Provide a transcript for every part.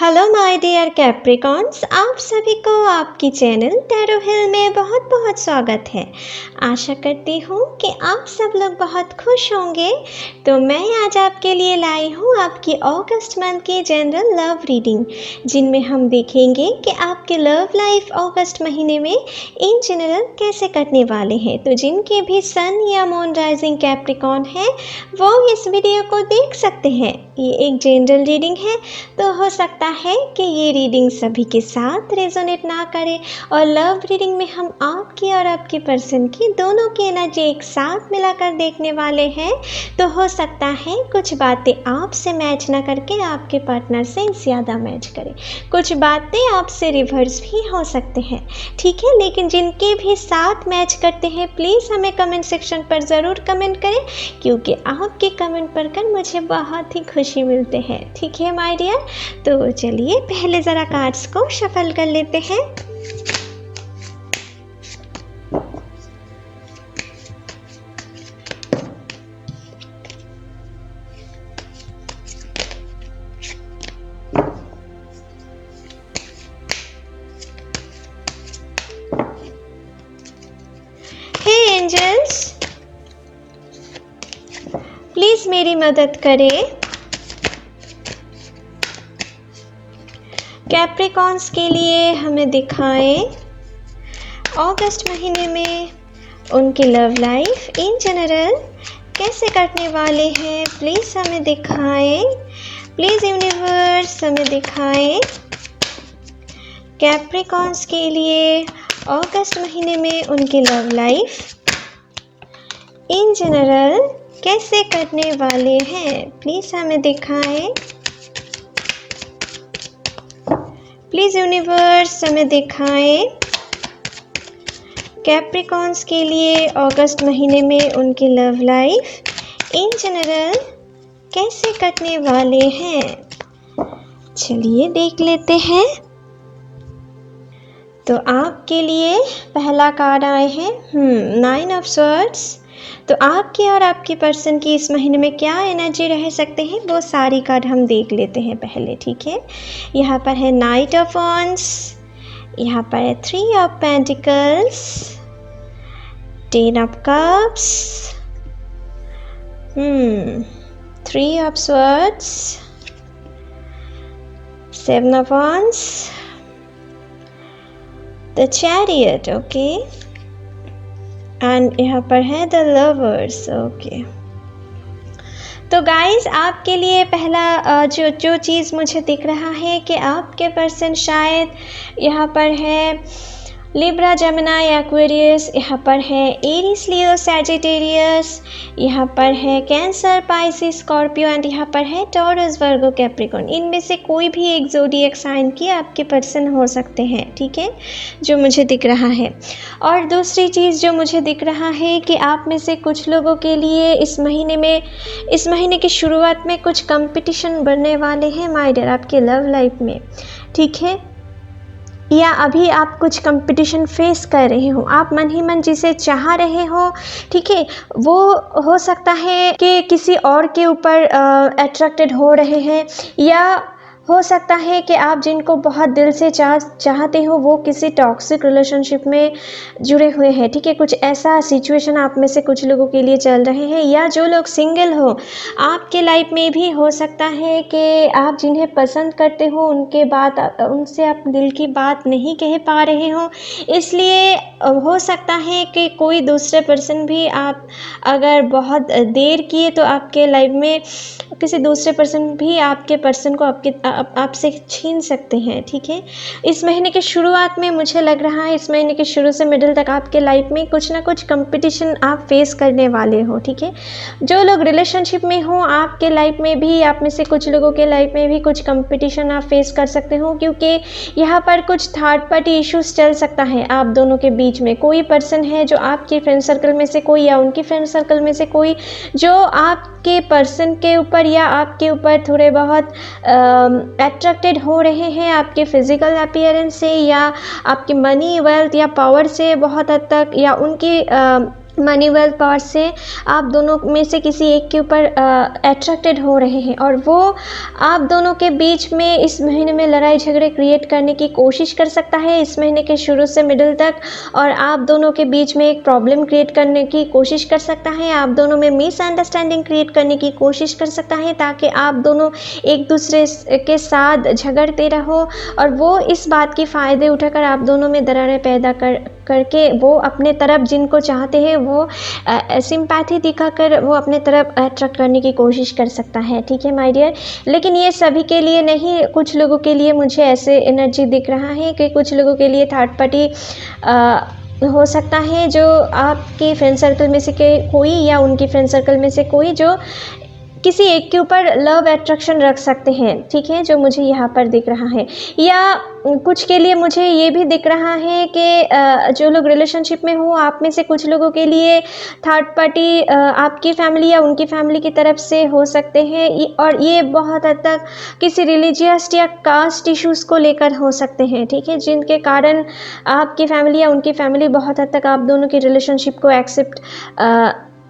Hello my dear Capricorns, आप सभी को आपकी चैनल टैरो हिल में बहुत बहुत स्वागत है। आशा करती हूँ कि आप सब लोग बहुत खुश होंगे। तो मैं आज आपके लिए लाई हूँ आपकी अगस्त मंथ की जनरल लव रीडिंग, जिनमें हम देखेंगे कि आपके लव लाइफ अगस्त महीने में इन जनरल कैसे कटने वाले हैं। तो जिनके भी सन या मून राइजिंग कैप्रिकॉन है वो इस वीडियो को देख सकते हैं। ये एक जनरल रीडिंग है, तो हो सकता है कि ये रीडिंग सभी के साथ रेजोनेट ना करे, और लव रीडिंग में हम आपकी और आपके पर्सन की दोनों की एनर्जी एक साथ मिलाकर देखने वाले हैं। तो हो सकता है कुछ बातें आपसे मैच ना करके आपके पार्टनर से ज़्यादा मैच करें, कुछ बातें आपसे रिवर्स भी हो सकते हैं, ठीक है। लेकिन जिनके भी साथ मैच करते हैं प्लीज़ हमें कमेंट सेक्शन पर ज़रूर कमेंट करें, क्योंकि आपके कमेंट पढ़कर मुझे बहुत ही खुशी मिलते हैं, ठीक है माय डियर। तो चलिए पहले ज़रा कार्ड्स को शफल कर लेते हैं। हे एंजल्स, प्लीज मेरी मदद करें। कैप्रिकॉन्स के लिए हमें दिखाएं अगस्त महीने में उनकी लव लाइफ इन जनरल कैसे कटने वाले हैं। प्लीज़ हमें दिखाएं, प्लीज़ यूनिवर्स हमें दिखाएं कैप्रिकॉन्स के लिए अगस्त महीने में उनकी लव लाइफ इन जनरल कैसे कटने वाले हैं। प्लीज़ हमें दिखाएं, प्लीज़ यूनिवर्स हमें दिखाएं कैप्रिकॉन्स के लिए अगस्त महीने में उनकी लव लाइफ इन जनरल कैसे कटने वाले हैं। चलिए देख लेते हैं। तो आपके लिए पहला कार्ड आए हैं 9 ऑफ स्वॉर्ड्स। तो आपके और आपके पर्सन की इस महीने में क्या एनर्जी रह सकते हैं वो सारी कार्ड हम देख लेते हैं पहले, ठीक है। यहाँ पर है नाइट ऑफ वॉन्ड्स, यहाँ पर है 3 of pentacles, 10 of cups, 3 of swords, 7 of wands, the chariot, okay, and यहाँ पर है द लवर्स, ओके। तो गाइस आपके लिए पहला जो चीज़ मुझे दिख रहा है कि आपके पर्सन शायद यहाँ पर है लिब्रा, जेमिनी, एक्वेरियस, यहाँ पर है एरीज, लियो, सैजिटेरियस, यहाँ पर है कैंसर, पाइसिस, स्कॉर्पियो, एंड यहाँ पर है टॉरस, वर्गो, कैप्रिकॉर्न। इनमें से कोई भी एक ज़ोडिएक साइन के आपके पर्सन हो सकते हैं, ठीक है, जो मुझे दिख रहा है। और दूसरी चीज़ जो मुझे दिख रहा है कि आप में से कुछ लोगों के लिए इस महीने की शुरुआत में कुछ कंपटीशन बढ़ने वाले हैं माय डियर आपके लव लाइफ में, ठीक है, या अभी आप कुछ कंपटीशन फेस कर रहे हो, आप मन ही मन जिसे चाह रहे हो, ठीक है, वो हो सकता है कि किसी और के ऊपर अट्रैक्टेड हो रहे हैं, या हो सकता है कि आप जिनको बहुत दिल से चाहते हो वो किसी टॉक्सिक रिलेशनशिप में जुड़े हुए हैं, ठीक है। कुछ ऐसा सिचुएशन आप में से कुछ लोगों के लिए चल रहे हैं, या जो लोग सिंगल हो आपके लाइफ में भी हो सकता है कि आप जिन्हें पसंद करते हो उनसे आप दिल की बात नहीं कह पा रहे हो, इसलिए हो सकता है कि कोई दूसरे पर्सन भी आप अगर बहुत देर किए तो आपके लाइफ में किसी दूसरे पर्सन भी आपके पर्सन को आपसे छीन सकते हैं, ठीक है। इस महीने के शुरुआत में मुझे लग रहा है इस महीने के शुरू से मिडिल तक आपके लाइफ में कुछ ना कुछ कंपटीशन आप फेस करने वाले हो, ठीक है। जो लोग रिलेशनशिप में हो आपके लाइफ में भी, आप में से कुछ लोगों के लाइफ में भी कुछ कंपटीशन आप फेस कर सकते हो, क्योंकि यहाँ पर कुछ थर्ड पार्टी इश्यूज चल सकता है आप दोनों के बीच में। कोई पर्सन है जो आपके फ्रेंड सर्कल में से कोई, या उनकी फ्रेंड सर्कल में से कोई जो आपके पर्सन के ऊपर या आपके ऊपर थोड़े बहुत अट्रैक्टेड हो रहे हैं आपके फिजिकल अपीयरेंस से, या आपके मनी, वेल्थ या पावर से बहुत हद तक, या उनकी मनी वेल्थ पावर से आप दोनों में से किसी एक के ऊपर अट्रैक्टेड हो रहे हैं और वो आप दोनों के बीच में इस महीने में लड़ाई झगड़े क्रिएट करने की कोशिश कर सकता है इस महीने के शुरू से मिडिल तक, और आप दोनों के बीच में एक प्रॉब्लम क्रिएट करने की कोशिश कर सकता है, आप दोनों में मिसअंडरस्टैंडिंग क्रिएट करने की कोशिश कर सकता है ताकि आप दोनों एक दूसरे के साथ झगड़ते रहो और वो इस बात की फ़ायदे उठाकर आप दोनों में दरारें पैदा करके वो अपने तरफ जिनको चाहते हैं वो सिंपैथी दिखाकर वो अपने तरफ अट्रैक्ट करने की कोशिश कर सकता है। ठीक है माय डियर, लेकिन ये सभी के लिए नहीं, कुछ लोगों के लिए मुझे ऐसे एनर्जी दिख रहा है कि कुछ लोगों के लिए थर्ड पार्टी हो सकता है, जो आपके फ्रेंड सर्कल में से कोई या उनकी फ्रेंड सर्कल में से कोई जो किसी एक के ऊपर लव अट्रैक्शन रख सकते हैं। ठीक है, जो मुझे यहाँ पर दिख रहा है, या कुछ के लिए मुझे ये भी दिख रहा है कि जो लोग रिलेशनशिप में हो आप में से कुछ लोगों के लिए थर्ड पार्टी आपकी फैमिली या उनकी फैमिली की तरफ से हो सकते हैं, और ये बहुत हद तक किसी रिलीजियस या कास्ट इश्यूज़ को लेकर हो सकते हैं। ठीक है, जिनके कारण आपकी फैमिली या उनकी फैमिली बहुत हद तक आप दोनों की रिलेशनशिप को एक्सेप्ट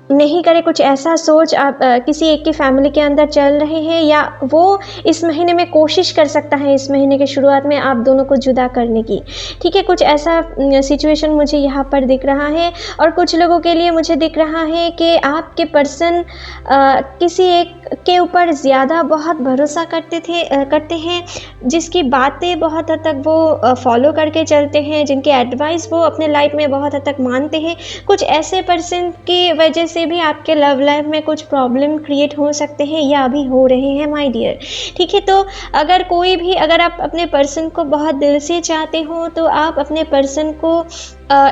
नहीं करे, कुछ ऐसा सोच आप किसी एक की फैमिली के अंदर चल रहे हैं, या वो इस महीने में कोशिश कर सकता है इस महीने के शुरुआत में आप दोनों को जुदा करने की। ठीक है, कुछ ऐसा सिचुएशन मुझे यहाँ पर दिख रहा है, और कुछ लोगों के लिए मुझे दिख रहा है कि आपके पर्सन किसी एक के ऊपर ज़्यादा बहुत भरोसा करते हैं, जिसकी बातें बहुत हद तक वो फॉलो करके चलते हैं, जिनके एडवाइस वो अपने लाइफ में बहुत हद तक मानते हैं। कुछ ऐसे पर्सन की वजह से भी आपके लव लाइफ में कुछ प्रॉब्लम क्रिएट हो सकते हैं या अभी हो रहे हैं माय डियर। ठीक है, तो अगर आप अपने पर्सन को बहुत दिल से चाहते हो तो आप अपने पर्सन को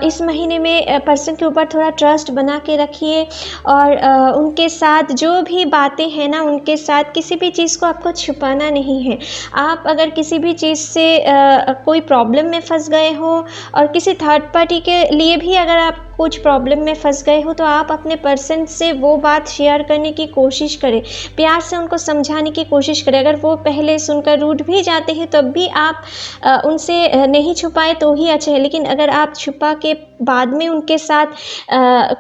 इस महीने में पर्सन के ऊपर थोड़ा ट्रस्ट बना के रखिए, और उनके साथ जो भी बातें हैं ना, उनके साथ किसी भी चीज़ को आपको छुपाना नहीं है। आप अगर किसी भी चीज़ से कोई प्रॉब्लम में फंस गए हो, और किसी थर्ड पार्टी के लिए भी अगर आप कुछ प्रॉब्लम में फंस गए हो, तो आप अपने पर्सन से वो बात शेयर करने की कोशिश करें, प्यार से उनको समझाने की कोशिश करें। अगर वो पहले सुनकर रूठ भी जाते हैं तब भी आप उनसे नहीं छुपाए तो ही अच्छा है, लेकिन अगर आप छुपा के बाद में उनके साथ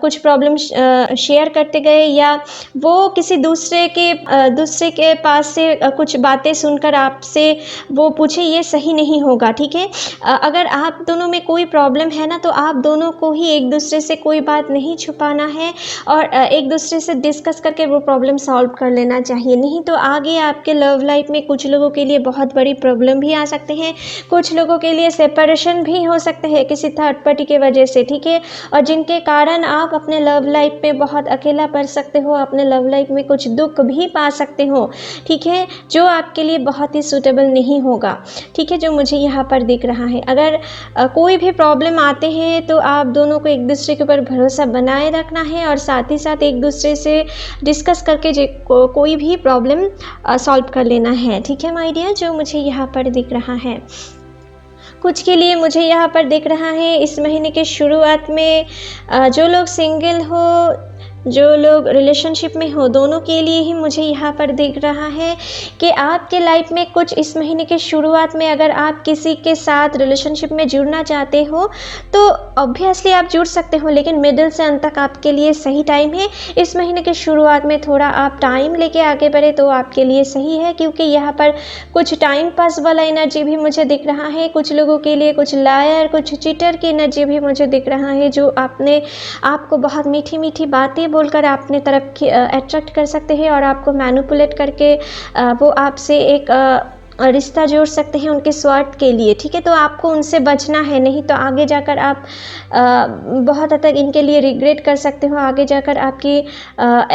कुछ प्रॉब्लम शेयर करते गए, या वो किसी दूसरे के पास से कुछ बातें सुनकर आपसे वो पूछे, ये सही नहीं होगा। ठीक है, अगर आप दोनों में कोई प्रॉब्लम है ना, तो आप दोनों को ही एक दूसरे से कोई बात नहीं छुपाना है, और एक दूसरे से डिस्कस करके वो प्रॉब्लम सॉल्व कर लेना चाहिए। नहीं तो आगे आपके लव लाइफ में कुछ लोगों के लिए बहुत बड़ी प्रॉब्लम भी आ सकते हैं, कुछ लोगों के लिए सेपरेशन भी हो सकते हैं किसी थर्ड पार्टी के वजह से। ठीक है, और जिनके कारण आप अपने लव लाइफ में बहुत अकेला पड़ सकते हो, अपने लव लाइफ में कुछ दुख भी पा सकते हो। ठीक है, जो आपके लिए बहुत ही सूटेबल नहीं होगा। ठीक है, जो मुझे यहाँ पर दिख रहा है, अगर कोई भी प्रॉब्लम आते हैं तो आप दोनों को एक दूसरे के ऊपर भरोसा बनाए रखना है, और साथ ही साथ एक दूसरे से डिस्कस करके कोई भी प्रॉब्लम सॉल्व कर लेना है। ठीक है माय डियर, जो मुझे यहाँ पर दिख रहा है। कुछ के लिए मुझे यहाँ पर दिख रहा है इस महीने के शुरुआत में जो लोग सिंगल हो, जो लोग रिलेशनशिप में हो, दोनों के लिए ही मुझे यहाँ पर दिख रहा है कि आपके लाइफ में कुछ इस महीने के शुरुआत में अगर आप किसी के साथ रिलेशनशिप में जुड़ना चाहते हो तो ऑब्वियसली आप जुड़ सकते हो, लेकिन मिडिल से अंत तक आपके लिए सही टाइम है। इस महीने के शुरुआत में थोड़ा आप टाइम लेके आगे बढ़े तो आपके लिए सही है, क्योंकि यहाँ पर कुछ टाइम पास वाला एनर्जी भी मुझे दिख रहा है। कुछ लोगों के लिए कुछ लायर, कुछ चीटर की एनर्जी भी मुझे दिख रहा है, जो आपको बहुत मीठी मीठी बातें बोलकर अपने तरफ अट्रैक्ट कर सकते हैं, और आपको मैनिपुलेट करके वो आपसे एक रिश्ता जोड़ सकते हैं उनके स्वार्थ के लिए। ठीक है, तो आपको उनसे बचना है, नहीं तो आगे जाकर आप बहुत हद तक इनके लिए रिग्रेट कर सकते हो। आगे जाकर आपकी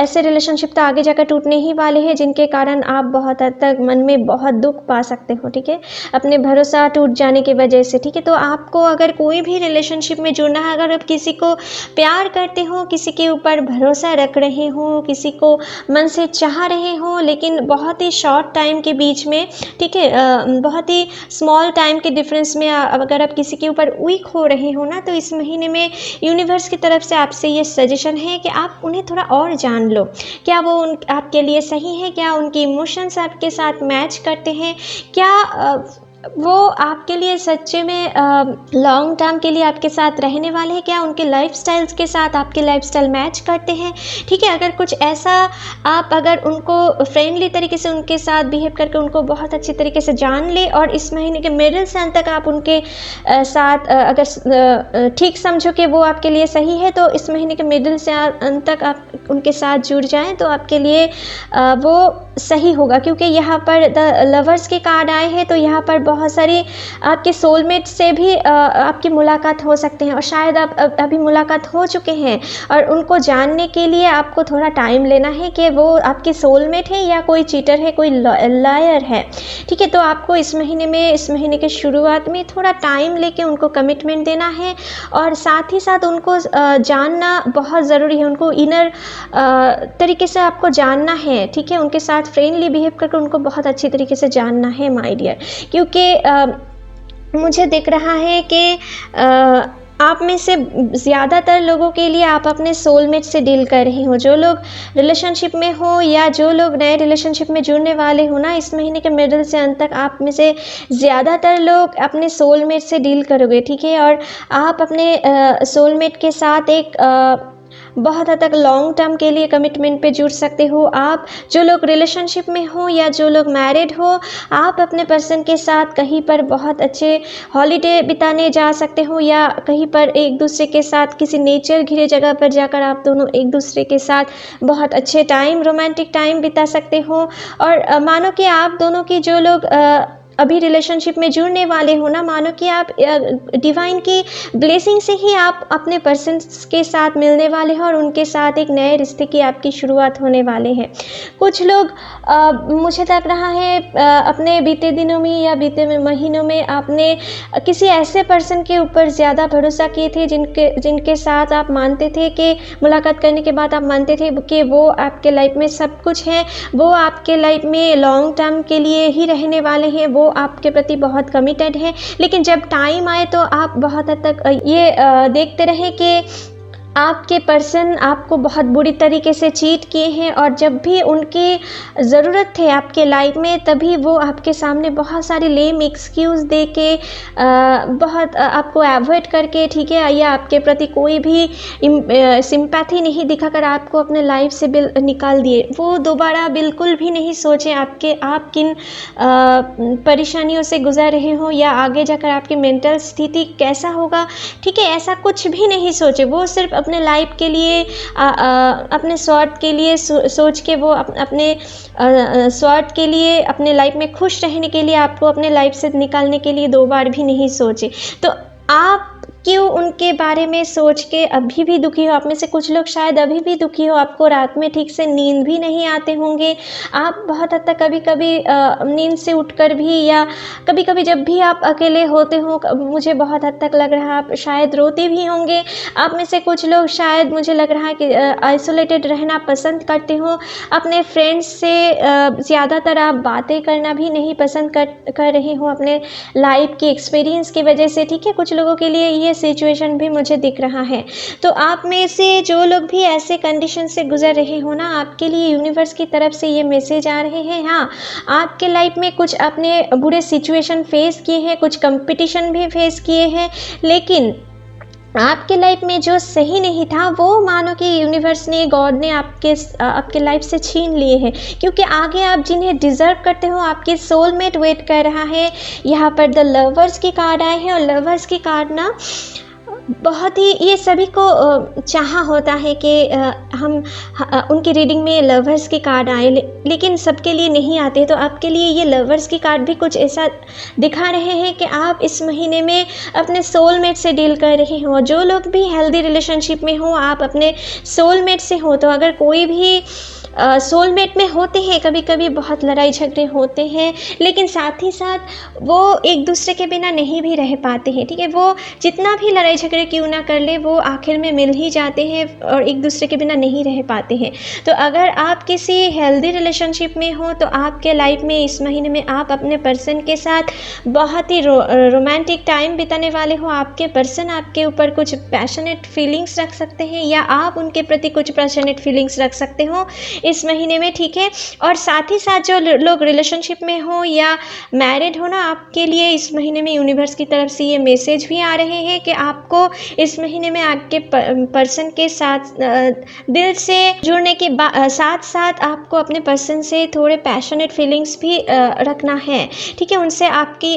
ऐसे रिलेशनशिप तो आगे जाकर टूटने ही वाले हैं, जिनके कारण आप बहुत हद तक मन में बहुत दुख पा सकते हो। ठीक है, अपने भरोसा टूट जाने की वजह से। ठीक है, तो आपको अगर कोई भी रिलेशनशिप में जुड़ना है, अगर आप किसी को प्यार करते हो, किसी के ऊपर भरोसा रख रहे हो, किसी को मन से चाह रहे हो, लेकिन बहुत ही शॉर्ट टाइम के बीच में, ठीक है, बहुत ही स्मॉल टाइम के डिफरेंस में अगर आप किसी के ऊपर वीक हो रहे हो ना, तो इस महीने में यूनिवर्स की तरफ से आपसे ये सजेशन है कि आप उन्हें थोड़ा और जान लो। क्या वो आपके लिए सही है? क्या उनके इमोशंस आपके साथ मैच करते हैं? क्या वो आपके लिए सच्चे में लॉन्ग टर्म के लिए आपके साथ रहने वाले हैं क्या, उनके लाइफस्टाइल्स के साथ आपके लाइफस्टाइल मैच करते हैं, ठीक है। अगर कुछ ऐसा आप अगर उनको फ्रेंडली तरीके से उनके साथ बिहेव करके उनको बहुत अच्छी तरीके से जान ले और इस महीने के मिडिल से अंत तक आप उनके साथ अगर ठीक समझो कि वो आपके लिए सही है, तो इस महीने के मिडिल से अंत तक आप उनके साथ जुड़ जाएं तो आपके लिए वो सही होगा। क्योंकि यहाँ पर द लवर्स के कार्ड आए हैं, तो यहाँ पर बहुत सारी आपके सोलमेट से भी आपकी मुलाकात हो सकते हैं और शायद आप अभी मुलाकात हो चुके हैं और उनको जानने के लिए आपको थोड़ा टाइम लेना है कि वो आपके सोलमेट है या कोई चीटर है, कोई लायर है, ठीक है। तो आपको इस महीने के शुरुआत में थोड़ा टाइम लेके उनको कमिटमेंट देना है और साथ ही साथ उनको जानना बहुत ज़रूरी है, उनको इनर तरीके से आपको जानना है, ठीक है। उनके साथ फ्रेंडली बिहेव करके उनको बहुत अच्छी तरीके से जानना है माय डियर, क्योंकि मुझे दिख रहा है कि आप में से ज़्यादातर लोगों के लिए आप अपने सोलमेट से डील कर रहे हो। जो लोग रिलेशनशिप में हो या जो लोग नए रिलेशनशिप में जुड़ने वाले हो ना, इस महीने के मिडिल से अंत तक आप में से ज़्यादातर लोग अपने सोलमेट से डील करोगे, ठीक है। और आप अपने सोलमेट के साथ एक बहुत हद तक लॉन्ग टर्म के लिए कमिटमेंट पे जुड़ सकते हो। आप जो लोग रिलेशनशिप में हो या जो लोग मैरिड हो, आप अपने पर्सन के साथ कहीं पर बहुत अच्छे हॉलीडे बिताने जा सकते हो या कहीं पर एक दूसरे के साथ किसी नेचर घिरे जगह पर जाकर आप दोनों एक दूसरे के साथ बहुत अच्छे टाइम, रोमांटिक टाइम बिता सकते हो। और मानो कि आप दोनों की जो लोग अभी रिलेशनशिप में जुड़ने वाले हो ना, मानो कि आप डिवाइन की ब्लेसिंग से ही आप अपने पर्सन के साथ मिलने वाले हैं और उनके साथ एक नए रिश्ते की आपकी शुरुआत होने वाले हैं। कुछ लोग मुझे लग रहा है अपने बीते दिनों में या बीते महीनों में आपने किसी ऐसे पर्सन के ऊपर ज़्यादा भरोसा किए थे जिनके साथ आप मानते थे कि मुलाकात करने के बाद आप मानते थे कि वो आपके लाइफ में सब कुछ है, वो आपके लाइफ में लॉन्ग टर्म के लिए ही रहने वाले हैं, वो आपके प्रति बहुत कमिटेड है। लेकिन जब टाइम आए तो आप बहुत हद तक ये देखते रहे कि आपके पर्सन आपको बहुत बुरी तरीके से चीट किए हैं और जब भी उनकी ज़रूरत थे आपके लाइफ में तभी वो आपके सामने बहुत सारे लेम एक्सक्यूज़ दे के बहुत आपको अवॉइड करके, ठीक है, या आपके प्रति कोई भी सिंपैथी नहीं दिखाकर आपको अपने लाइफ से निकाल दिए। वो दोबारा बिल्कुल भी नहीं सोचे आप किन परेशानियों से गुजर रहे हो या आगे जाकर आपकी मेंटल स्थिति कैसा होगा, ठीक है, ऐसा कुछ भी नहीं सोचे। वो सिर्फ अपने लाइफ के लिए अपने स्वार्थ के लिए सोच के वो अपने स्वार्थ के लिए अपने लाइफ में खुश रहने के लिए आपको अपने लाइफ से निकालने के लिए दो बार भी नहीं सोचे। तो आप क्यों उनके बारे में सोच के अभी भी दुखी हो? आप में से कुछ लोग शायद अभी भी दुखी हो, आपको रात में ठीक से नींद भी नहीं आते होंगे। आप बहुत हद तक कभी कभी नींद से उठकर भी या कभी कभी जब भी आप अकेले होते हो, मुझे बहुत हद तक लग रहा है आप शायद रोते भी होंगे। आप में से कुछ लोग शायद मुझे लग रहा है कि आइसोलेटेड रहना पसंद करते हो। अपने फ्रेंड्स से ज़्यादातर आप बातें करना भी नहीं पसंद कर रहे हो अपने लाइफ की एक्सपीरियंस की वजह से, ठीक है। कुछ लोगों के लिए ये सिचुएशन भी मुझे दिख रहा है। तो आप में से जो लोग भी ऐसे कंडीशन से गुजर रहे हो ना, आपके लिए यूनिवर्स की तरफ से ये मैसेज आ रहे हैं। हाँ, आपके लाइफ में कुछ अपने बुरे सिचुएशन फेस किए हैं, कुछ कंपटीशन भी फेस किए हैं, लेकिन आपके लाइफ में जो सही नहीं था वो मानो कि यूनिवर्स ने, गॉड ने आपके लाइफ से छीन लिए हैं, क्योंकि आगे आप जिन्हें डिज़र्व करते हो आपके सोलमेट वेट कर रहा है। यहाँ पर द लवर्स की कार्ड आए हैं और लवर्स की कार्ड ना बहुत ही, ये सभी को चाहा होता है कि हम उनकी रीडिंग में लवर्स के कार्ड आए, लेकिन सबके लिए नहीं आते। तो आपके लिए ये लवर्स की कार्ड भी कुछ ऐसा दिखा रहे हैं कि आप इस महीने में अपने सोलमेट से डील कर रहे हो। जो लोग भी हेल्दी रिलेशनशिप में हो, आप अपने सोलमेट से हो। तो अगर कोई भी सोलमेट में होते हैं, कभी कभी बहुत लड़ाई झगड़े होते हैं, लेकिन साथ ही साथ वो एक दूसरे के बिना नहीं भी रह पाते हैं, ठीक है। वो जितना भी लड़ाई झगड़े क्यों ना कर ले, वो आखिर में मिल ही जाते हैं और एक दूसरे के बिना नहीं रह पाते हैं। तो अगर आप किसी हेल्दी रिलेशनशिप में हो तो आपके लाइफ में इस महीने में आप अपने पर्सन के साथ बहुत ही रोमांटिक टाइम बिताने वाले हो। आपके पर्सन आपके ऊपर कुछ पैशनेट फीलिंग्स रख सकते हैं या आप उनके प्रति कुछ पैशनेट फीलिंग्स रख सकते हो। इस महीने में, ठीक है। और साथ ही साथ जो लोग रिलेशनशिप में हो या मैरिड हो ना, आपके लिए इस महीने में यूनिवर्स की तरफ से ये मैसेज भी आ रहे हैं कि आपको इस महीने में आपके पर्सन के साथ दिल से जुड़ने के साथ साथ आपको अपने पर्सन से थोड़े पैशनेट फीलिंग्स भी रखना है, ठीक है। उनसे आपकी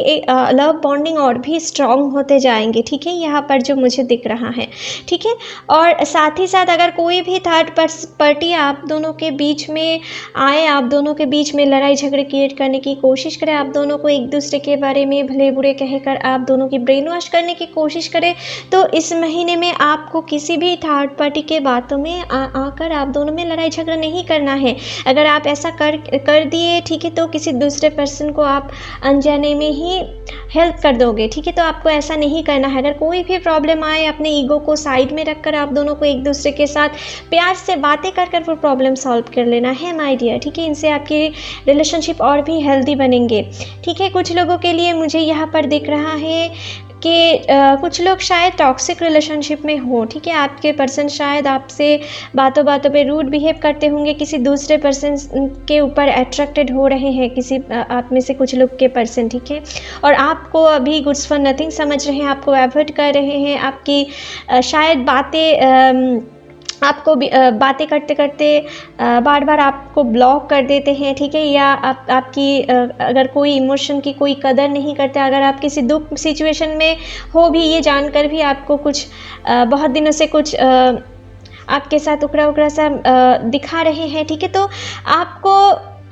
लव बॉन्डिंग और भी स्ट्रॉन्ग होते जाएंगे, ठीक है, यहाँ पर जो मुझे दिख रहा है, ठीक है। और साथ ही साथ अगर कोई भी थर्ड पार्टी आप दोनों के बीच में आए, आप दोनों के बीच में लड़ाई झगड़े क्रिएट करने की कोशिश करे, आप दोनों को एक दूसरे के बारे में भले बुरे कहकर आप दोनों की ब्रेन वॉश करने की कोशिश करे, तो इस महीने में आपको किसी भी थर्ड पार्टी के बातों में आकर आप दोनों में लड़ाई झगड़ा नहीं करना है। अगर आप ऐसा कर दिए, ठीक है, तो किसी दूसरे पर्सन को आप अनजाने में ही हेल्प कर दोगे, ठीक है। तो आपको ऐसा नहीं करना है। अगर कोई भी प्रॉब्लम आए, अपने ईगो को साइड में रखकर आप दोनों को एक दूसरे के साथ प्यार से बातें कर वो प्रॉब्लम सॉल्व कर लेना है माय डियर, ठीक है। इनसे आपकी रिलेशनशिप और भी हेल्दी बनेंगे, ठीक है। कुछ लोगों के लिए मुझे यहाँ पर दिख रहा है कि कुछ लोग शायद टॉक्सिक रिलेशनशिप में हो, ठीक है। आपके पर्सन शायद आपसे बातों बातों पे रूड बिहेव करते होंगे, किसी दूसरे पर्सन के ऊपर अट्रैक्टेड हो रहे हैं, किसी आप में से कुछ लोग के पर्सन, ठीक है। और आपको अभी गुड्स फॉर नथिंग समझ रहे हैं, आपको अवॉइड कर रहे हैं, आपकी शायद आपको बातें करते करते बार बार आपको ब्लॉक कर देते हैं, ठीक है। या आपकी अगर कोई इमोशन की कोई कदर नहीं करते, अगर आप किसी दुख सिचुएशन में हो भी, ये जानकर भी आपको कुछ बहुत दिनों से कुछ आपके साथ उकड़ा सा दिखा रहे हैं, ठीक है। तो आपको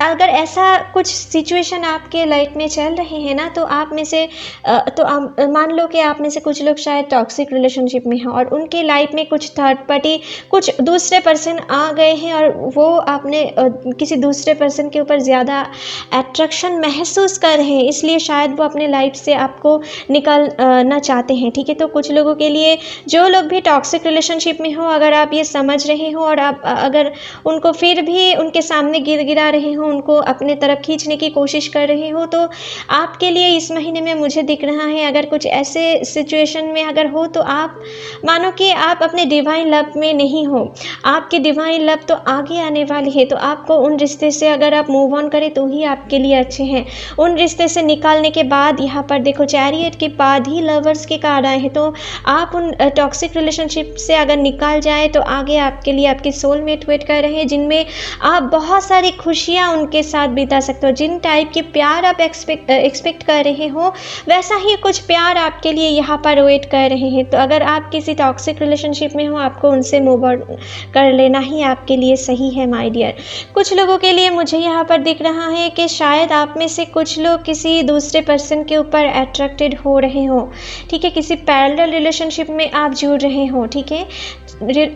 अगर ऐसा कुछ सिचुएशन आपके लाइफ में चल रहे हैं ना, तो आप में से मान लो कि आप में से कुछ लोग शायद टॉक्सिक रिलेशनशिप में हैं और उनके लाइफ में कुछ थर्ड पार्टी, कुछ दूसरे पर्सन आ गए हैं और वो आपने किसी दूसरे पर्सन के ऊपर ज़्यादा अट्रैक्शन महसूस कर रहे हैं, इसलिए शायद वो अपने लाइफ से आपको निकालना चाहते हैं, ठीक है। तो कुछ लोगों के लिए, जो लोग भी टॉक्सिक रिलेशनशिप में हो, अगर आप ये समझ रहे हो और आप अगर उनको फिर भी उनके सामने गिरा रहे हो, उनको अपने तरफ खींचने की कोशिश कर रहे हो, तो आपके लिए इस महीने में मुझे दिख रहा है, अगर कुछ ऐसे सिचुएशन में अगर हो, तो आप मानो कि आप अपने डिवाइन लव में नहीं हो, आपके डिवाइन लव तो आगे आने वाली है। तो आपको उन रिश्ते से अगर आप मूव ऑन करें तो ही आपके लिए अच्छे हैं। उन रिश्ते से निकालने के बाद यहाँ पर देखो चैरियट के बाद ही लवर्स के कार्ड आए हैं, तो आप उन टॉक्सिक रिलेशनशिप से अगर निकाल जाए तो आगे आपके लिए आपके सोलमेट वेट कर रहे हैं, जिनमें आप बहुत सारी खुशियाँ उनके साथ बिता सकते हो। जिन टाइप के प्यार आप एक्सपेक्ट कर रहे हो, वैसा ही कुछ प्यार आपके लिए यहाँ पर वेट कर रहे हैं। तो अगर आप किसी टॉक्सिक रिलेशनशिप में हो, आपको उनसे मूव ऑन कर लेना ही आपके लिए सही है माय डियर। कुछ लोगों के लिए मुझे यहाँ पर दिख रहा है कि शायद आप में से कुछ लोग किसी दूसरे पर्सन के ऊपर अट्रैक्टेड हो रहे हो, ठीक है। किसी पैरेलल रिलेशनशिप में आप जुड़ रहे हो, ठीक है,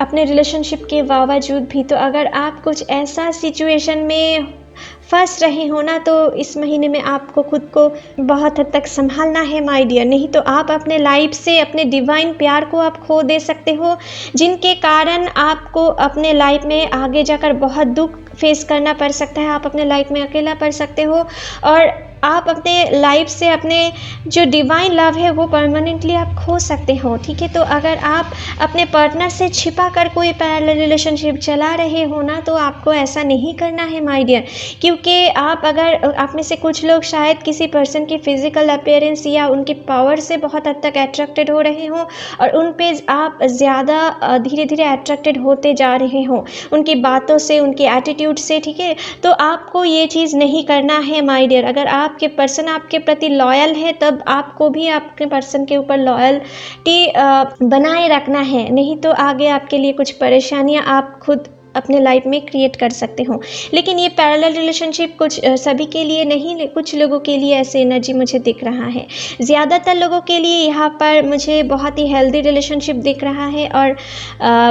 अपने रिलेशनशिप के बावजूद भी। तो अगर आप कुछ ऐसा सिचुएशन में फंस रहे हो ना, तो इस महीने में आपको खुद को बहुत हद तक संभालना है माय डियर, नहीं तो आप अपने लाइफ से अपने डिवाइन प्यार को आप खो दे सकते हो, जिनके कारण आपको अपने लाइफ में आगे जाकर बहुत दुख फेस करना पड़ सकता है। आप अपने लाइफ में अकेला पड़ सकते हो और आप अपने लाइफ से अपने जो डिवाइन लव है वो परमानेंटली आप खो सकते हो, ठीक है। तो अगर आप अपने पार्टनर से छिपा कर कोई पैरेलल रिलेशनशिप चला रहे हो ना, तो आपको ऐसा नहीं करना है माय डियर, क्योंकि आप में से कुछ लोग शायद किसी पर्सन की फिजिकल अपीयरेंस या उनकी पावर से बहुत हद तक अट्रैक्टेड हो रहे हो और उन पे आप ज़्यादा धीरे धीरे अट्रैक्टेड होते जा रहे हो, उनकी बातों से, उनकी एटीट्यूड से, ठीक है। तो आपको ये चीज़ नहीं करना है माय डियर। अगर आपके पर्सन आपके प्रति लॉयल है, तब आपको भी आपके पर्सन के ऊपर लॉयल्टी बनाए रखना है, नहीं तो आगे आपके लिए कुछ परेशानियां आप खुद अपने लाइफ में क्रिएट कर सकते हो। लेकिन ये पैरेलल रिलेशनशिप कुछ सभी के लिए नहीं, कुछ लोगों के लिए ऐसे एनर्जी मुझे दिख रहा है। ज़्यादातर लोगों के लिए यहाँ पर मुझे बहुत ही हेल्दी रिलेशनशिप दिख रहा है और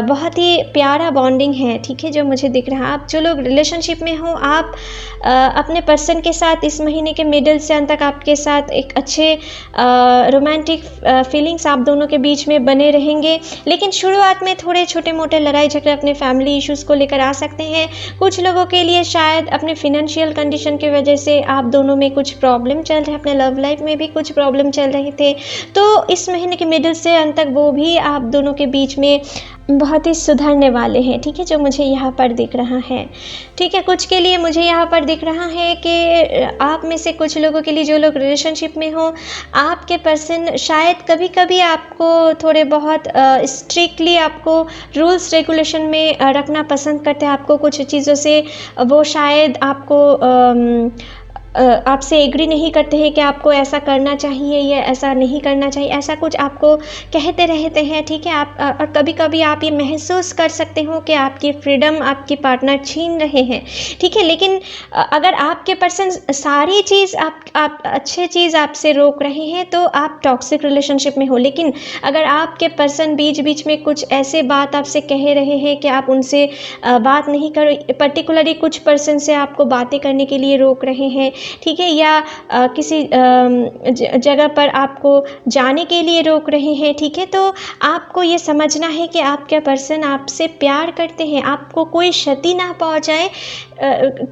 बहुत ही प्यारा बॉन्डिंग है, ठीक है, जो मुझे दिख रहा है। आप जो लोग रिलेशनशिप में हो, आप अपने पर्सन के साथ इस महीने के मिडिल से अंत तक आपके साथ एक अच्छे रोमांटिक फीलिंग्स आप दोनों के बीच में बने रहेंगे। लेकिन शुरुआत में थोड़े छोटे मोटे लड़ाई झगड़े अपने फैमिली इश्यूज़ को लेकर आ सकते हैं। कुछ लोगों के लिए शायद अपने फिनेंशियल कंडीशन की वजह से आप दोनों में कुछ प्रॉब्लम चल रहे हैं, अपने लव लाइफ में भी कुछ प्रॉब्लम चल रहे थे, तो इस महीने के मिडिल से अंत तक वो भी आप दोनों के बीच में बहुत ही सुधरने वाले हैं, ठीक है, जो मुझे यहाँ पर दिख रहा है। ठीक है, कुछ के लिए मुझे यहाँ पर दिख रहा है कि आप में से कुछ लोगों के लिए, जो लोग रिलेशनशिप में हो, आपके पर्सन शायद कभी कभी आपको थोड़े बहुत स्ट्रिक्टली आपको रूल्स रेगुलेशन में रखना पसंद करते हैं। आपको कुछ चीज़ों से वो शायद आपको आपसे एग्री नहीं करते हैं कि आपको ऐसा करना चाहिए या ऐसा नहीं करना चाहिए, ऐसा कुछ आपको कहते रहते हैं। ठीक है, आप और कभी कभी आप ये महसूस कर सकते हो कि आपकी फ्रीडम आपकी पार्टनर छीन रहे हैं। ठीक है, लेकिन अगर आपके पर्सन सारी चीज़ आप अच्छे चीज़ आपसे रोक रहे हैं तो आप टॉक्सिक रिलेशनशिप में हो। लेकिन अगर आपके पर्सन बीच बीच में कुछ ऐसे बात आपसे कह रहे हैं कि आप उनसे बात नहीं करो, पर्टिकुलरली कुछ पर्सन से आपको बातें करने के लिए रोक रहे हैं, ठीक है, या किसी जगह पर आपको जाने के लिए रोक रहे हैं, ठीक है, तो आपको ये समझना है कि आपका पर्सन आपसे प्यार करते हैं, आपको कोई क्षति ना पहुंचाए,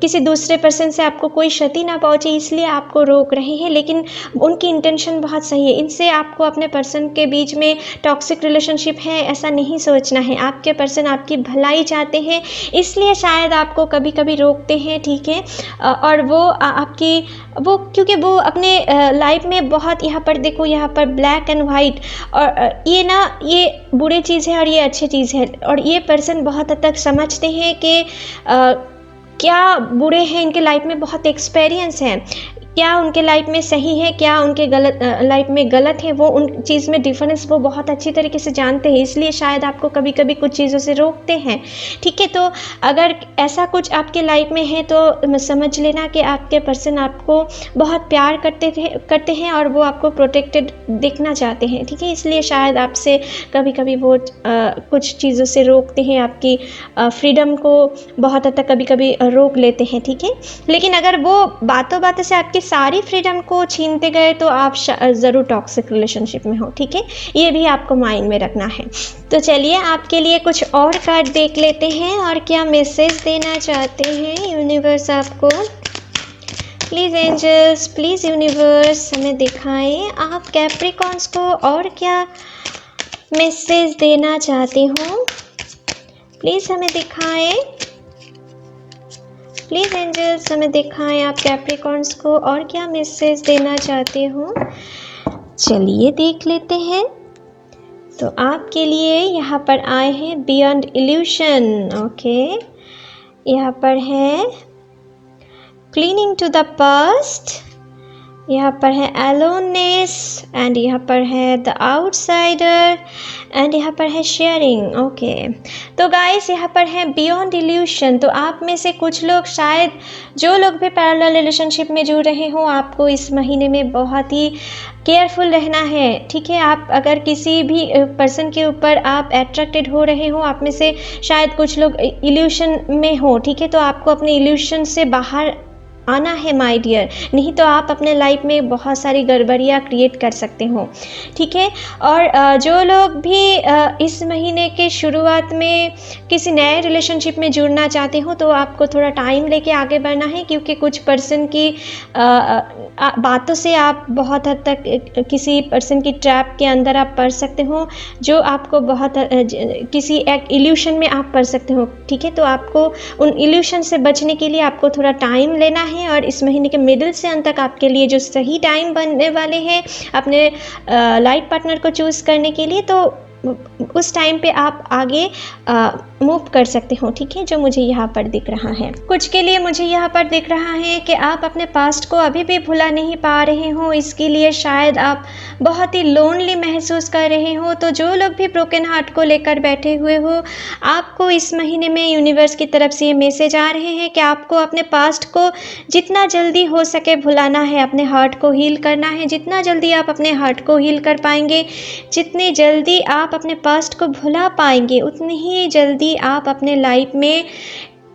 किसी दूसरे पर्सन से आपको कोई क्षति ना पहुंचे, इसलिए आपको रोक रहे हैं। लेकिन उनकी इंटेंशन बहुत सही है, इनसे आपको अपने पर्सन के बीच में टॉक्सिक रिलेशनशिप है ऐसा नहीं सोचना है। आपके पर्सन आपकी भलाई चाहते हैं, इसलिए शायद आपको कभी कभी रोकते हैं, ठीक है, और वो आपकी वो क्योंकि वो अपने लाइफ में बहुत, यहाँ पर देखो, यहाँ पर ब्लैक एंड वाइट, और ये ना, ये बुरी चीज़ है और ये अच्छी चीज़ है, और ये पर्सन बहुत हद तक समझते हैं कि क्या बुरे हैं, इनके लाइफ में बहुत एक्सपीरियंस है, क्या उनके लाइफ में सही है, क्या उनके लाइफ में गलत है, वो उन चीज़ में डिफरेंस वो बहुत अच्छी तरीके से जानते हैं, इसलिए शायद आपको कभी कभी कुछ चीज़ों से रोकते हैं। ठीक है, तो अगर ऐसा कुछ आपके लाइफ में है तो समझ लेना कि आपके पर्सन आपको बहुत प्यार करते हैं और वो आपको प्रोटेक्टेड देखना चाहते हैं। ठीक है, इसलिए शायद आपसे कभी कभी वो कुछ चीज़ों से रोकते हैं, आपकी फ्रीडम को बहुत हद तक कभी कभी रोक लेते हैं। ठीक है, लेकिन अगर वो बातों बातों से आपकी सारी फ्रीडम को छीनते गए तो आप ज़रूर टॉक्सिक रिलेशनशिप में हो। ठीक है, ये भी आपको माइंड में रखना है। तो चलिए आपके लिए कुछ और कार्ड देख लेते हैं और क्या मैसेज देना चाहते हैं यूनिवर्स आपको। प्लीज़ एंजल्स, प्लीज़ यूनिवर्स हमें दिखाएं आप कैप्रिकॉर्न्स को और क्या मैसेज देना चाहते हो। प्लीज़ हमें दिखाएं, प्लीज़ एंजल्स हमें दिखाएं आप कैप्रिकॉर्न्स को और क्या मैसेज देना चाहते हो। चलिए देख लेते हैं। तो आपके लिए यहाँ पर आए हैं बियॉन्ड इल्यूशन। ओके, यहाँ पर है क्लीनिंग टू द पास्ट, यहाँ पर है अलोननेस, एंड यहाँ पर है द आउटसाइडर, एंड यहाँ पर है शेयरिंग। ओके, तो गाइस यहाँ पर है बियॉन्ड इल्यूशन। तो आप में से कुछ लोग, शायद जो लोग भी पैरेलल रिलेशनशिप में जुड़ रहे हो, आपको इस महीने में बहुत ही केयरफुल रहना है। ठीक है, आप अगर किसी भी पर्सन के ऊपर आप अट्रैक्टेड हो रहे हो, आप में से शायद कुछ लोग इल्यूशन में हो, ठीक है, तो आपको अपने इल्यूशन से बाहर आना है माय डियर, नहीं तो आप अपने लाइफ में बहुत सारी गड़बड़ियाँ क्रिएट कर सकते हो। ठीक है, और जो लोग भी इस महीने के शुरुआत में किसी नए रिलेशनशिप में जुड़ना चाहते हो तो आपको थोड़ा टाइम लेके आगे बढ़ना है, क्योंकि कुछ पर्सन की बातों से आप बहुत हद तक किसी पर्सन की ट्रैप के अंदर आप पड़ सकते हो, जो आपको बहुत किसी एक इल्यूशन में आप पड़ सकते हो। ठीक है, तो आपको उन इल्यूशन से बचने के लिए आपको थोड़ा टाइम लेना है, और इस महीने के मिडिल से अंत तक आपके लिए जो सही टाइम बनने वाले हैं अपने लाइफ पार्टनर को चूज़ करने के लिए, तो उस टाइम पे आप आगे मूव कर सकते हो। ठीक है, जो मुझे यहाँ पर दिख रहा है। कुछ के लिए मुझे यहाँ पर दिख रहा है कि आप अपने पास्ट को अभी भी भुला नहीं पा रहे हो, इसके लिए शायद आप बहुत ही लोनली महसूस कर रहे हो। तो जो लोग भी ब्रोकन हार्ट को लेकर बैठे हुए हो, आपको इस महीने में यूनिवर्स की तरफ से ये मैसेज आ रहे हैं कि आपको अपने पास्ट को जितना जल्दी हो सके भुलाना है, अपने हार्ट को हील करना है। जितना जल्दी आप अपने हार्ट को हील कर पाएंगे, जितनी जल्दी आप अपने पास्ट को भुला पाएंगे, उतनी ही जल्दी आप अपने लाइफ में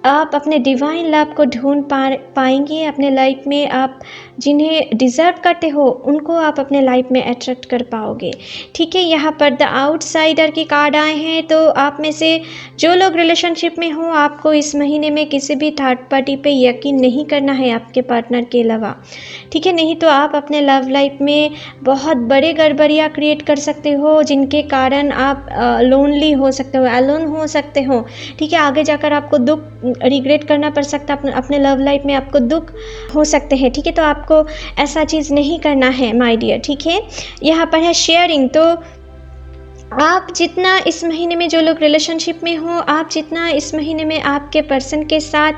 आप अपने डिवाइन लव को ढूंढ पाएंगे अपने लाइफ में। आप जिन्हें डिज़र्व करते हो उनको आप अपने लाइफ में अट्रैक्ट कर पाओगे। ठीक है, यहाँ पर द आउटसाइडर की कार्ड आए हैं। तो आप में से जो लोग रिलेशनशिप में हो, आपको इस महीने में किसी भी थर्ड पार्टी पे यकीन नहीं करना है आपके पार्टनर के अलावा। ठीक है, नहीं तो आप अपने लव लाइफ में बहुत बड़े गड़बड़ियाँ क्रिएट कर सकते हो, जिनके कारण आप लोनली हो सकते हो, अलोन हो सकते हो। ठीक है, आगे जाकर आपको दुख रिग्रेट करना पड़ सकता है, अपने लव लाइफ में आपको दुख हो सकते हैं। ठीक है, तो आपको ऐसा चीज़ नहीं करना है माय डियर। ठीक है, यहाँ पर है शेयरिंग। तो आप जितना इस महीने में, जो लोग रिलेशनशिप में हो, आप जितना इस महीने में आपके पर्सन के साथ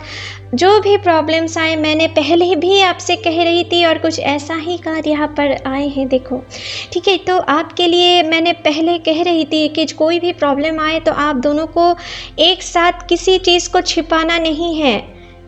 जो भी प्रॉब्लम्स आए, मैंने पहले भी आपसे कह रही थी और कुछ ऐसा ही कार्ड यहाँ पर आए हैं, देखो। ठीक है, तो आपके लिए मैंने पहले कह रही थी कि कोई भी प्रॉब्लम आए तो आप दोनों को एक साथ किसी चीज़ को छिपाना नहीं है।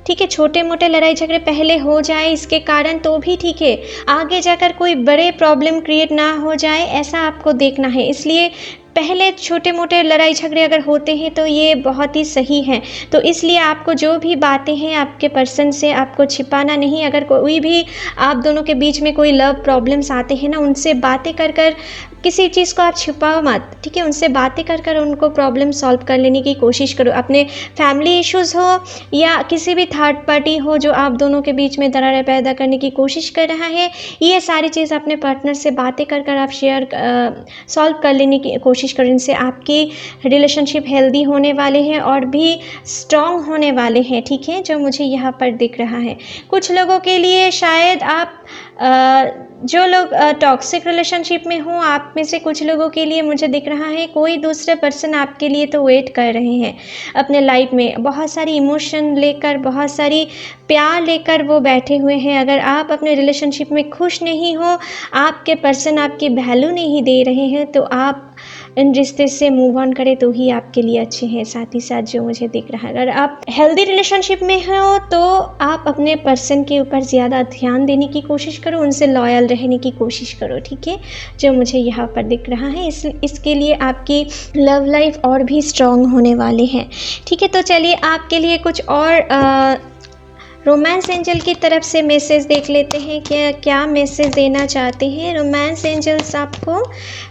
ठीक है, छोटे मोटे लड़ाई झगड़े पहले हो जाए इसके कारण तो भी ठीक है, आगे जाकर कोई बड़े प्रॉब्लम क्रिएट ना हो जाए, ऐसा आपको देखना है। इसलिए पहले छोटे मोटे लड़ाई झगड़े अगर होते हैं तो ये बहुत ही सही है। तो इसलिए आपको जो भी बातें हैं आपके पर्सन से आपको छिपाना नहीं। अगर कोई भी आप दोनों के बीच में कोई लव प्रॉब्लम्स आते हैं ना, उनसे बातें कर कर किसी चीज़ को आप छिपाओ मत। ठीक है, उनसे बातें कर कर उनको प्रॉब्लम सॉल्व कर लेने की कोशिश करो। अपने फैमिली इश्यूज़ हो या किसी भी थर्ड पार्टी हो जो आप दोनों के बीच में दरारें पैदा करने की कोशिश कर रहा है, ये सारी चीज़ अपने पार्टनर से बातें कर कर आप शेयर सॉल्व कर लेने की कोशिश करो। इनसे आपकी रिलेशनशिप हेल्दी होने वाले हैं और भी स्ट्रॉन्ग होने वाले हैं। ठीक है, जो मुझे यहाँ पर दिख रहा है। कुछ लोगों के लिए शायद आप जो लोग टॉक्सिक रिलेशनशिप में हो, आप में से कुछ लोगों के लिए मुझे दिख रहा है कोई दूसरे पर्सन आपके लिए तो वेट कर रहे हैं अपने लाइफ में। बहुत सारी इमोशन लेकर, बहुत सारी प्यार लेकर वो बैठे हुए हैं। अगर आप अपने रिलेशनशिप में खुश नहीं हो, आपके पर्सन आपकी वैल्यू नहीं दे रहे हैं, तो आप इन रिश्ते से मूव ऑन करें तो ही आपके लिए अच्छे हैं। साथ ही साथ जो मुझे दिख रहा है, अगर आप हेल्दी रिलेशनशिप में हो तो आप अपने पर्सन के ऊपर ज़्यादा ध्यान देने की कोशिश करो, उनसे लॉयल रहने की कोशिश करो। ठीक है, जो मुझे यहाँ पर दिख रहा है, इसके लिए आपकी लव लाइफ और भी स्ट्रॉन्ग होने वाले हैं। ठीक है, तो चलिए आपके लिए कुछ और रोमांस एंजल की तरफ से मैसेज देख लेते हैं कि क्या मैसेज देना चाहते हैं रोमांस एंजल्स आपको।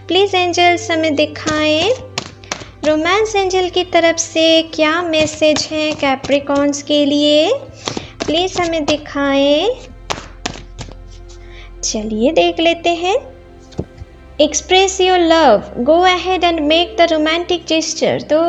प्लीज़ एंजल्स हमें दिखाएं रोमांस एंजल की तरफ से क्या मैसेज है कैप्रिकॉर्न्स के लिए। प्लीज़ हमें दिखाएं। चलिए देख लेते हैं। Express your love, go ahead and make the romantic gesture. तो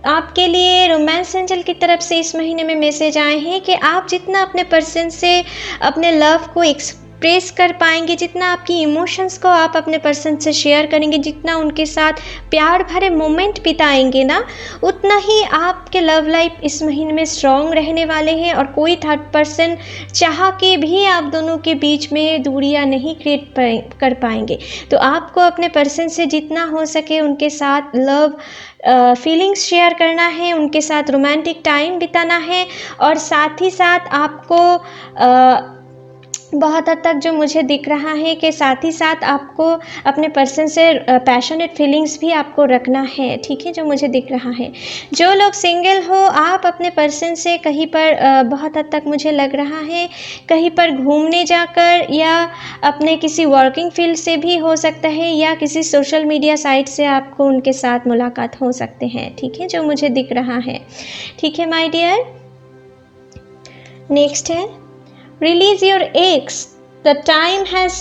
आपके लिए रोमांस एंजल की तरफ से इस महीने में मैसेज आए हैं कि आप जितना अपने पर्सन से अपने लव को एक्सप्रेस कर पाएंगे, जितना आपकी इमोशंस को आप अपने पर्सन से शेयर करेंगे, जितना उनके साथ प्यार भरे मोमेंट बिताएंगे ना, उतना ही आपके लव लाइफ इस महीने में स्ट्रॉन्ग रहने वाले हैं। और कोई थर्ड पर्सन चाह के भी आप दोनों के बीच में दूरियां नहीं क्रिएट कर पाएंगे। तो आपको अपने पर्सन से जितना हो सके उनके साथ लव फीलिंग्स शेयर करना है, उनके साथ रोमांटिक टाइम बिताना है। और साथ ही साथ आपको बहुत हद तक जो मुझे दिख रहा है कि साथ ही साथ आपको अपने पर्सन से पैशनेट फीलिंग्स भी आपको रखना है। ठीक है, जो मुझे दिख रहा है। जो लोग सिंगल हो, आप अपने पर्सन से कहीं पर बहुत हद तक मुझे लग रहा है कहीं पर घूमने जाकर, या अपने किसी वर्किंग फील्ड से भी हो सकता है, या किसी सोशल मीडिया साइट से आपको उनके साथ मुलाकात हो सकते हैं। ठीक है, जो मुझे दिख रहा है। ठीक है माय डियर। नेक्स्ट है release your ex, the time has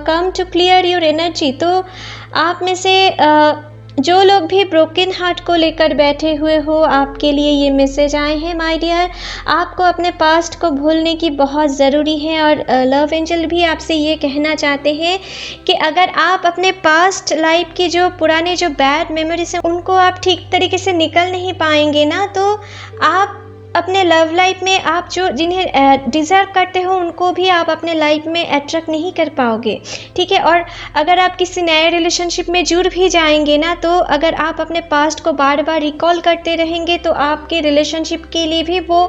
come to clear your energy. तो आप में से जो लोग भी ब्रोकन हार्ट को लेकर बैठे हुए हो, आपके लिए ये मैसेज आए हैं माय डियर। आपको अपने पास्ट को भूलने की बहुत ज़रूरी है। और लव एंजल भी आपसे ये कहना चाहते हैं कि अगर आप अपने पास्ट लाइफ के जो पुराने जो बैड मेमोरीज हैं उनको आप ठीक तरीके से निकल नहीं पाएंगे ना, तो आप अपने लव लाइफ में आप जो जिन्हें डिज़र्व करते हो उनको भी आप अपने लाइफ में अट्रैक्ट नहीं कर पाओगे, ठीक है। और अगर आप किसी नए रिलेशनशिप में जुड़ भी जाएंगे ना, तो अगर आप अपने पास्ट को बार बार रिकॉल करते रहेंगे तो आपके रिलेशनशिप के लिए भी वो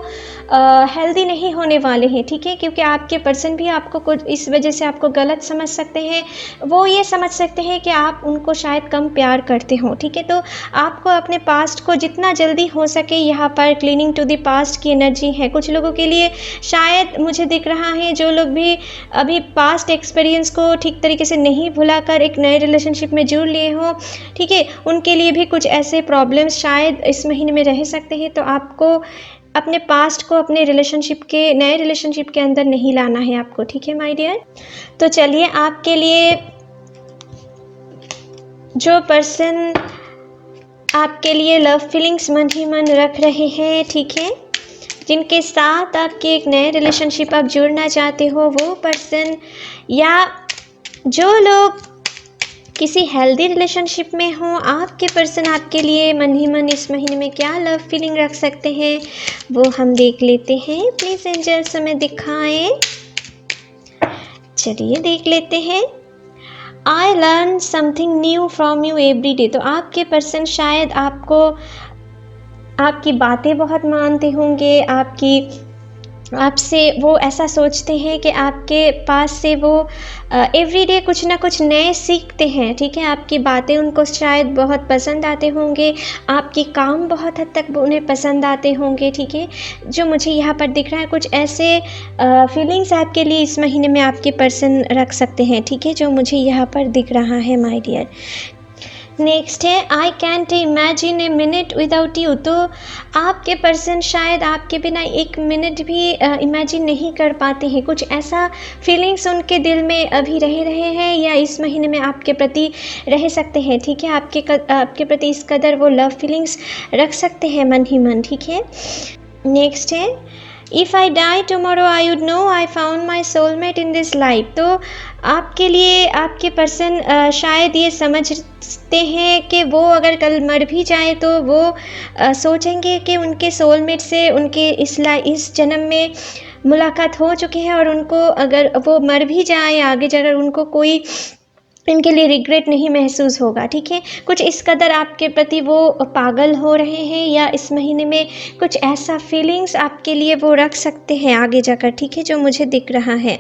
हेल्दी नहीं होने वाले हैं, ठीक है। क्योंकि आपके पर्सन भी आपको कुछ इस वजह से आपको गलत समझ सकते हैं, वो ये समझ सकते हैं कि आप उनको शायद कम प्यार करते हो, ठीक है। तो आपको अपने पास्ट को जितना जल्दी हो सके, यहाँ पर क्लीनिंग टू द पास्ट की एनर्जी है कुछ लोगों के लिए। शायद मुझे दिख रहा है जो लोग भी अभी पास्ट एक्सपीरियंस को ठीक तरीके से नहीं भुलाकर एक नए रिलेशनशिप में जुड़ लिए हो, ठीक है, उनके लिए भी कुछ ऐसे प्रॉब्लम्स शायद इस महीने में रह सकते हैं। तो आपको अपने पास्ट को अपने रिलेशनशिप के नए रिलेशनशिप के अंदर नहीं लाना है आपको, ठीक है माय डियर। तो चलिए आपके लिए जो पर्सन आपके लिए लव फीलिंग्स मन ही मन रख रहे हैं, ठीक है, जिनके साथ आपके एक नए रिलेशनशिप आप जुड़ना चाहते हो, वो पर्सन या जो लोग किसी हेल्दी रिलेशनशिप में हो, आपके पर्सन आपके लिए मन ही मन इस महीने में क्या लव फीलिंग रख सकते हैं वो हम देख लेते हैं। प्लीज़ एंजल्स हमें दिखाएं। चलिए देख लेते हैं। I learn something new from you every day. तो आपके पर्सन शायद आपकी बातें बहुत मानते होंगे, आपसे वो ऐसा सोचते हैं कि आपके पास से वो एवरीडे कुछ ना कुछ नए सीखते हैं, ठीक है। आपकी बातें उनको शायद बहुत पसंद आते होंगे, आपकी काम बहुत हद तक उन्हें पसंद आते होंगे, ठीक है। जो मुझे यहाँ पर दिख रहा है कुछ ऐसे फीलिंग्स आपके लिए इस महीने में आपके पर्सन रख सकते हैं, ठीक है, जो मुझे यहाँ पर दिख रहा है माय डियर। नेक्स्ट है I can't imagine a minute without you. तो आपके पर्सन शायद आपके बिना एक मिनट भी इमेजिन नहीं कर पाते हैं। कुछ ऐसा फीलिंग्स उनके दिल में अभी रहे हैं या इस महीने में आपके प्रति रह सकते हैं, ठीक है। आपके प्रति इस कदर वो लव फीलिंग्स रख सकते हैं मन ही मन, ठीक है। नेक्स्ट है if I die tomorrow I would know I found my soulmate in this life. तो आपके लिए आपके पर्सन शायद ये समझते हैं कि वो अगर कल मर भी जाए तो वो सोचेंगे कि उनके सोलमेट से उनके इस जन्म में मुलाकात हो चुकी है, और उनको अगर वो मर भी जाए आगे जाकर उनको कोई इनके लिए रिग्रेट नहीं महसूस होगा, ठीक है। कुछ इस कदर आपके प्रति वो पागल हो रहे हैं या इस महीने में कुछ ऐसा फीलिंग्स आपके लिए वो रख सकते हैं आगे जाकर, ठीक है, जो मुझे दिख रहा है।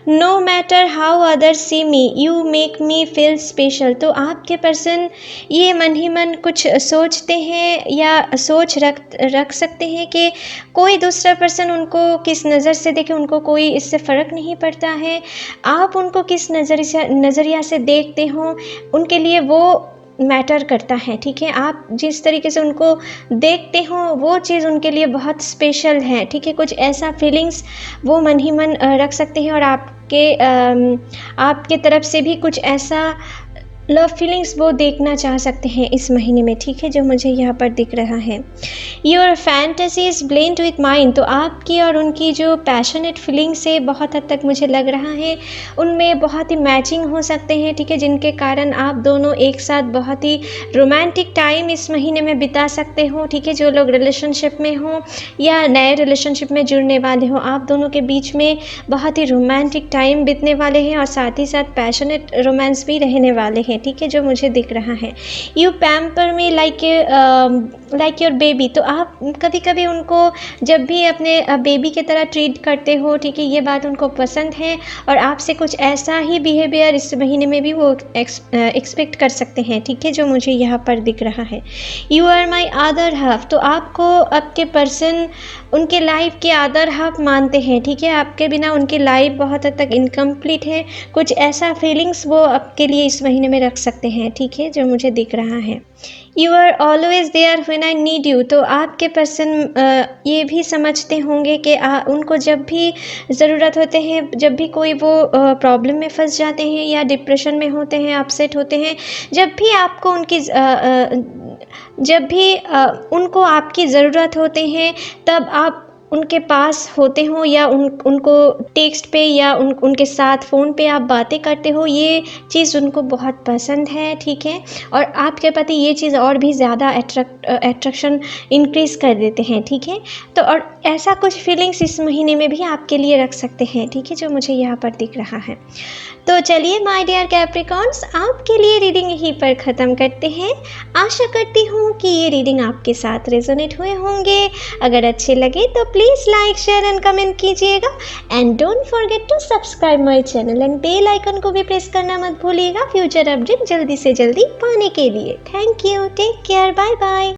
No matter how others see me you make me feel special. तो आपके पर्सन ये मन ही मन कुछ सोचते हैं या सोच रख सकते हैं कि कोई दूसरा पर्सन उनको किस नज़र से देखे, उनको कोई इससे फ़र्क नहीं पड़ता है। आप उनको किस नज़रिया से देखते हो उनके लिए वो मैटर करता है, ठीक है। आप जिस तरीके से उनको देखते हो वो चीज़ उनके लिए बहुत स्पेशल है, ठीक है। कुछ ऐसा फीलिंग्स वो मन ही मन रख सकते हैं और आपके तरफ से भी कुछ ऐसा लव फीलिंग्स वो देखना चाह सकते हैं इस महीने में, ठीक है, जो मुझे यहाँ पर दिख रहा है। Your fantasy is blend with mind. तो आपकी और उनकी जो पैशनेट फीलिंग्स है बहुत हद तक मुझे लग रहा है उनमें बहुत ही मैचिंग हो सकते हैं, ठीक है, जिनके कारण आप दोनों एक साथ बहुत ही रोमांटिक टाइम इस महीने में बिता सकते हो, ठीक है। जो लोग रिलेशनशिप में हो या नए रिलेशनशिप में जुड़ने वाले हो, आप दोनों के बीच में बहुत ही रोमांटिक टाइम बीतने वाले हैं और साथ ही साथ पैशनेट रोमांस भी रहने वाले हैं, ठीक है, जो मुझे दिख रहा है। You pamper me like your baby. तो आप कभी कभी उनको जब भी अपने बेबी की तरह ट्रीट करते हो, ठीक है, ये बात उनको पसंद है और आपसे कुछ ऐसा ही बिहेवियर इस महीने में भी वो एक्सपेक्ट कर सकते हैं, ठीक है, जो मुझे यहाँ पर दिख रहा है। You are my other half. तो आपको आपके पर्सन उनके लाइफ के अदर हाफ मानते हैं, ठीक है। आपके बिना उनकी लाइफ बहुत हद तक इनकम्प्लीट है। कुछ ऐसा फीलिंग्स वो आपके लिए इस महीने में रख सकते हैं, ठीक है, जो मुझे दिख रहा है। You are always there when I need you. तो आपके पर्सन ये भी समझते होंगे कि उनको जब भी ज़रूरत होते हैं, जब भी कोई वो प्रॉब्लम में फंस जाते हैं या डिप्रेशन में होते हैं, अपसेट होते हैं, जब भी आपको उनको आपकी ज़रूरत होते हैं तब आप उनके पास होते हो या उनको टेक्स्ट पे या उनके साथ फ़ोन पे आप बातें करते हो, ये चीज़ उनको बहुत पसंद है, ठीक है। और आपके प्रति ये चीज़ और भी ज़्यादा अट्रैक्शन इंक्रीज़ कर देते हैं, ठीक है। तो और ऐसा कुछ फीलिंग्स इस महीने में भी आपके लिए रख सकते हैं, ठीक है, जो मुझे यहाँ पर दिख रहा है। तो चलिए माय डियर कैप्रिकॉर्न्स, आपके लिए रीडिंग यहीं पर ख़त्म करते हैं। आशा करती हूँ कि ये रीडिंग आपके साथ रेजोनेट हुए होंगे। अगर अच्छे लगे तो please like, share and comment कीजिएगा। And don't forget to subscribe my channel and bell icon को भी प्रेस करना मत भूलिएगा फ्यूचर अपडेट जल्दी से जल्दी पाने के लिए। Thank you, take care, bye bye.